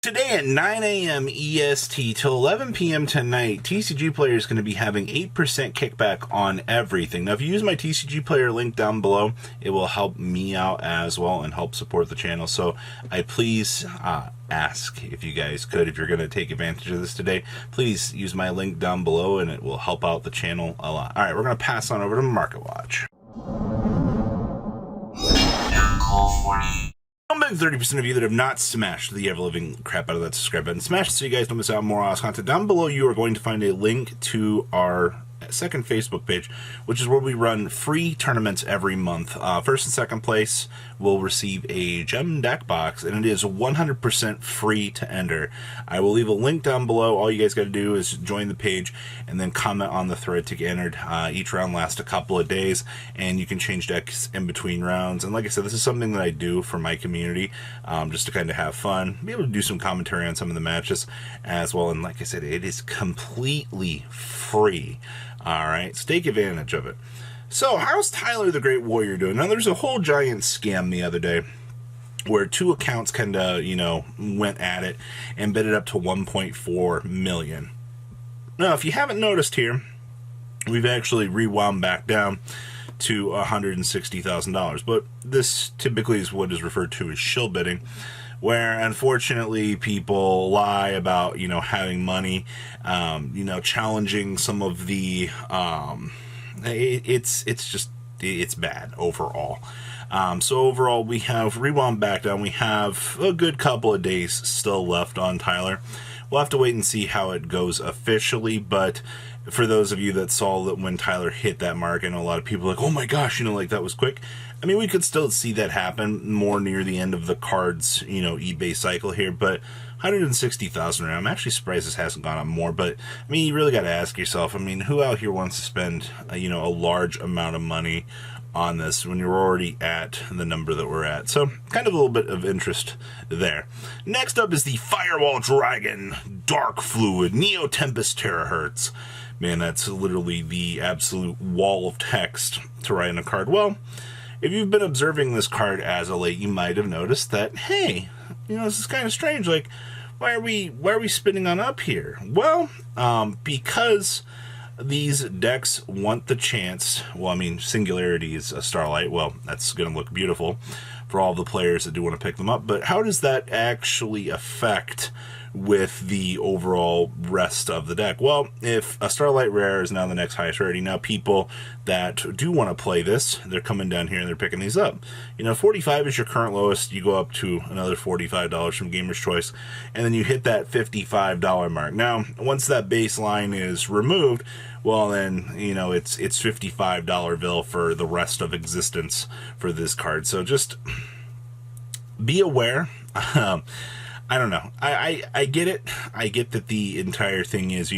Today at 9 a.m. EST till 11 p.m. tonight, TCG Player is going to be having 8% kickback on everything. Now, if you use my TCG Player link down below, it will help me out as well and help support the channel. So I please ask if you guys could, if you're going to take advantage of this today, please use my link down below and it will help out the channel a lot. All right, we're going to pass on over to Market Watch. Call 40. I'm betting 30% of you that have not smashed the ever-living crap out of that subscribe button. Smash it so you guys don't miss out on more awesome content. Down below, you are going to find a link to our second Facebook page, which is where we run free tournaments every month. First and second place will receive a gem deck box, and it is 100% free to enter. I will leave a link down below. All you guys got to do is join the page and then comment on the thread to get entered. Each round lasts a couple of days, and you can change decks in between rounds. And like I said, this is something that I do for my community, just to kind of have fun, be able to do some commentary on some of the matches as well. And like I said, it is completely free. All right, so take advantage of it. So, how's Tyler the Great Warrior doing? Now, there's a whole giant scam the other day where two accounts kind of, went at it and bid it up to 1.4 million. Now, if you haven't noticed here, we've actually rewound back down to $160,000. But this typically is what is referred to as shill bidding, where unfortunately people lie about, having money, challenging some of the, it's bad overall. So overall, we have rewound back down. We have a good couple of days still left on Tyler. We'll have to wait and see how it goes officially, but for those of you that saw that when Tyler hit that mark, I know a lot of people are like, oh my gosh, that was quick. I mean, we could still see that happen more near the end of the cards, eBay cycle here, but 160,000 right now. I'm actually surprised this hasn't gone up more, but I mean, you really got to ask yourself, who out here wants to spend, a large amount of money on this when you're already at the number that we're at? So kind of a little bit of interest there. Next up is the Firewall Dragon Dark Fluid Neo Tempest Terahertz. Man, that's literally the absolute wall of text to write in a card. Well, if you've been observing this card as of late, you might have noticed that, hey, this is kind of strange. Like, why are we spinning on up here? Well, because these decks want the chance, Singularity is a Starlight. Well, that's going to look beautiful for all the players that do want to pick them up. But how does that actually affect with the overall rest of the deck? Well, if a Starlight Rare is now the next highest rarity, now people that do want to play this, they're coming down here and they're picking these up. 45 is your current lowest. You go up to another $45 from Gamer's Choice, and then you hit that $55 mark. Now, once that baseline is removed, well, then, it's $55 bill for the rest of existence for this card. So just be aware. I don't know. I get it. I get that the entire thing is,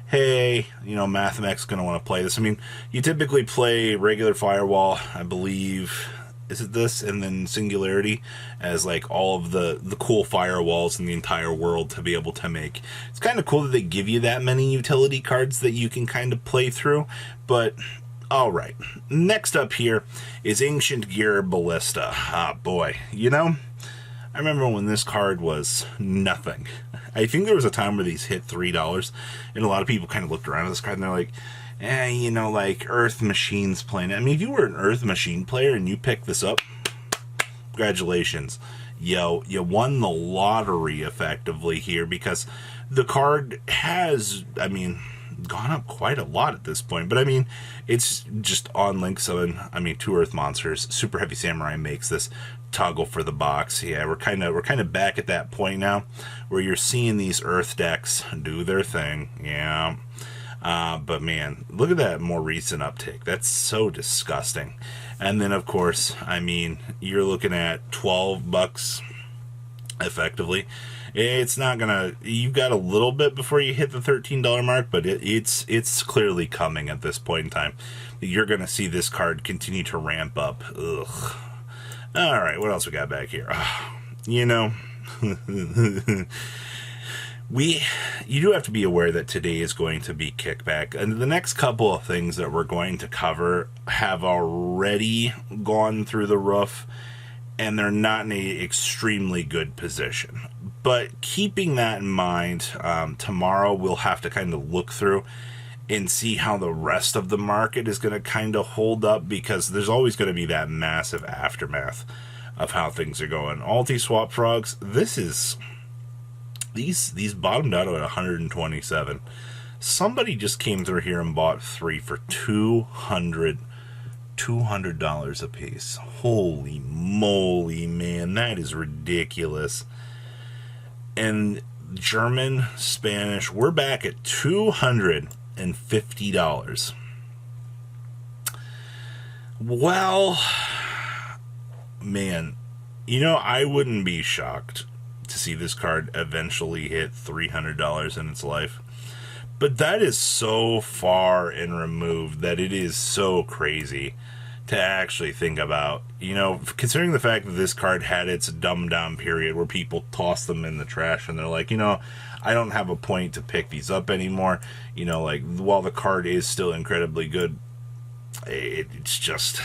hey, Mathemec's going to want to play this. You typically play regular Firewall, I believe, is it this? And then Singularity as like all of the cool firewalls in the entire world to be able to make. It's kind of cool that they give you that many utility cards that you can kind of play through, but all right. Next up here is Ancient Gear Ballista. Ah, boy. I remember when this card was nothing. I think there was a time where these hit $3, and a lot of people kind of looked around at this card and they're like, like Earth Machine's playing it. If you were an Earth Machine player and you picked this up, congratulations. You won the lottery effectively here, because the card has, gone up quite a lot at this point. But it's just on Link Summon. Two Earth Monsters. Super Heavy Samurai makes this toggle for the box. Yeah, we're kind of back at that point now where you're seeing these Earth decks do their thing. Yeah. But man, look at that more recent uptick. That's so disgusting. And then of course, you're looking at $12 effectively. It's not gonna, you've got a little bit before you hit the $13 mark, but it's clearly coming at this point in time. You're gonna see this card continue to ramp up. Ugh. All right, what else we got back here? You do have to be aware that today is going to be kickback, and the next couple of things that we're going to cover have already gone through the roof, and they're not in a extremely good position. But keeping that in mind, tomorrow we'll have to kind of look through and see how the rest of the market is going to kind of hold up, because there's always going to be that massive aftermath of how things are going. Alti swap frogs, these bottomed out at 127. Somebody just came through here and bought 3 for $200 a piece. Holy moly, man, that is ridiculous. And German, Spanish, we're back at $250. Well, man, I wouldn't be shocked to see this card eventually hit $300 in its life. But that is so far and removed that it is so crazy to actually think about, considering the fact that this card had its dumbed down period where people toss them in the trash and they're like, I don't have a point to pick these up anymore. While the card is still incredibly good, it's just,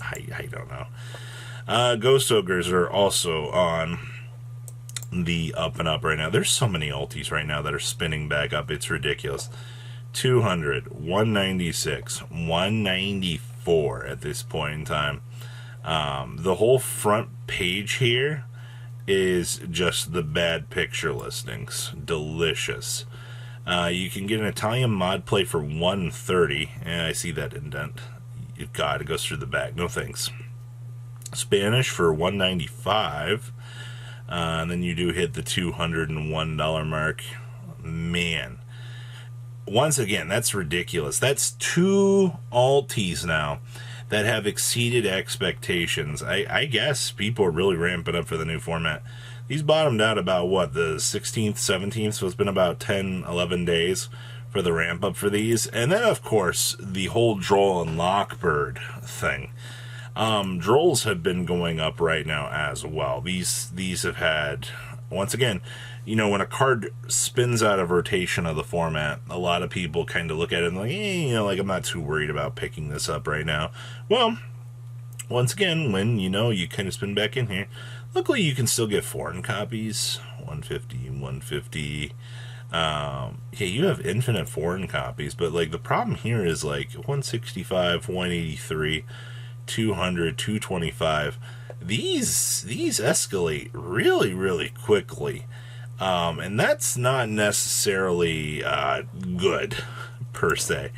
I don't know. Ghost Ogres are also on the up and up right now. There's so many alties right now that are spinning back up. It's ridiculous. 200, 196, 194 at this point in time. The whole front page here is just the bad picture listings. Delicious. You can get an Italian mod play for 130. And I see that indent. God, it goes through the back. No thanks. Spanish for 195. And then you do hit the $201 mark. Man. Once again, that's ridiculous. That's 2 alties now that have exceeded expectations. I guess people are really ramping up for the new format. These bottomed out about, the 16th, 17th, so it's been about 10, 11 days for the ramp up for these. And then, of course, the whole Droll and Lockbird thing. Drolls have been going up right now as well. These have had, once again, when a card spins out of rotation of the format, a lot of people kind of look at it and I'm not too worried about picking this up right now. Well, once again, when, you kind of spin back in here, luckily you can still get foreign copies. 150, 150. You have infinite foreign copies, but, the problem here is, 165, 183, 200, 225. These escalate really, really quickly. And that's not necessarily good, per se.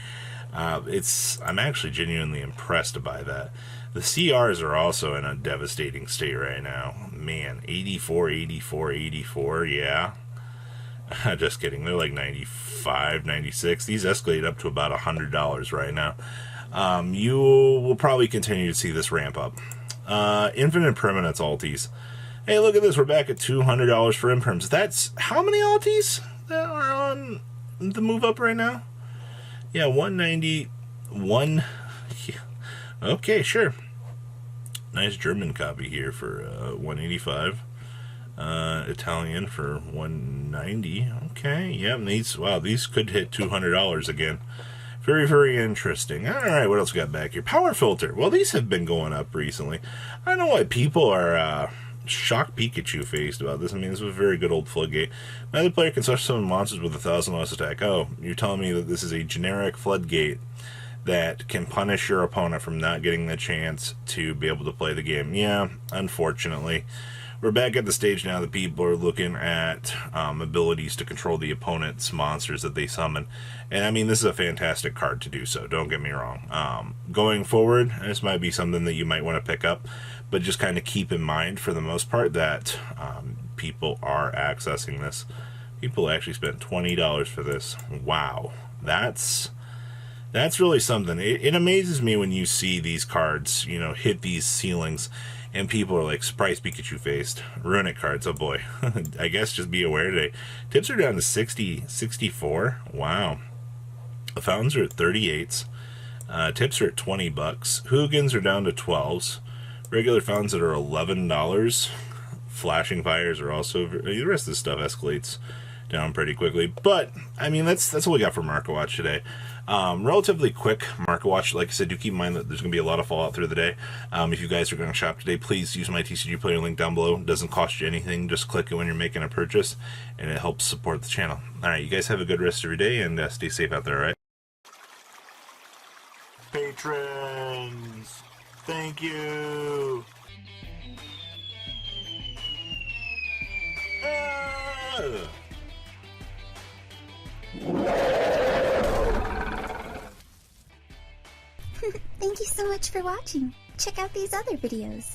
I'm actually genuinely impressed by that. The CRs are also in a devastating state right now. Man, 84, 84, 84, yeah. Just kidding, they're like 95, 96. These escalate up to about $100 right now. You will probably continue to see this ramp up. Infinite Permanence alties. Hey, look at this. We're back at $200 for imperms. That's how many alties that are on the move up right now? Yeah, 191. Yeah. Okay, sure. Nice German copy here for 185. Italian for 190. Okay, yeah, these could hit $200 again. Very, very interesting. All right, what else we got back here? Power Filter. Well, these have been going up recently. I don't know why people are shocked Pikachu faced about this. I mean, this was a very good old floodgate. Neither player can summon some monsters with 1,000 less attack. Oh, you're telling me that this is a generic floodgate that can punish your opponent from not getting the chance to be able to play the game? Yeah, unfortunately. We're back at the stage now that people are looking at abilities to control the opponent's monsters that they summon. And I mean, this is a fantastic card to do so, don't get me wrong. Going forward, this might be something that you might want to pick up, but just kind of keep in mind for the most part that people are accessing this. People actually spent $20 for this. Wow. That's really something. It amazes me when you see these cards, hit these ceilings. And people are like, surprise Pikachu faced. Runic cards, oh boy. I guess just be aware today. Tips are down to 60, 64. Wow. The fountains are at 38s. Tips are at $20. Hooligans are down to 12s. Regular fountains that are $11. Flashing fires are also... The rest of this stuff escalates down pretty quickly. But I mean, that's what we got for Market Watch today. Relatively quick Market Watch. Like I said, do keep in mind that there's going to be a lot of fallout through the day. If you guys are going to shop today, please use my TCG player link down below. It doesn't cost you anything. Just click it when you're making a purchase, and it helps support the channel. All right, you guys have a good rest of your day, and stay safe out there, all right? Patrons, thank you. Thank you so much for watching. Check out these other videos.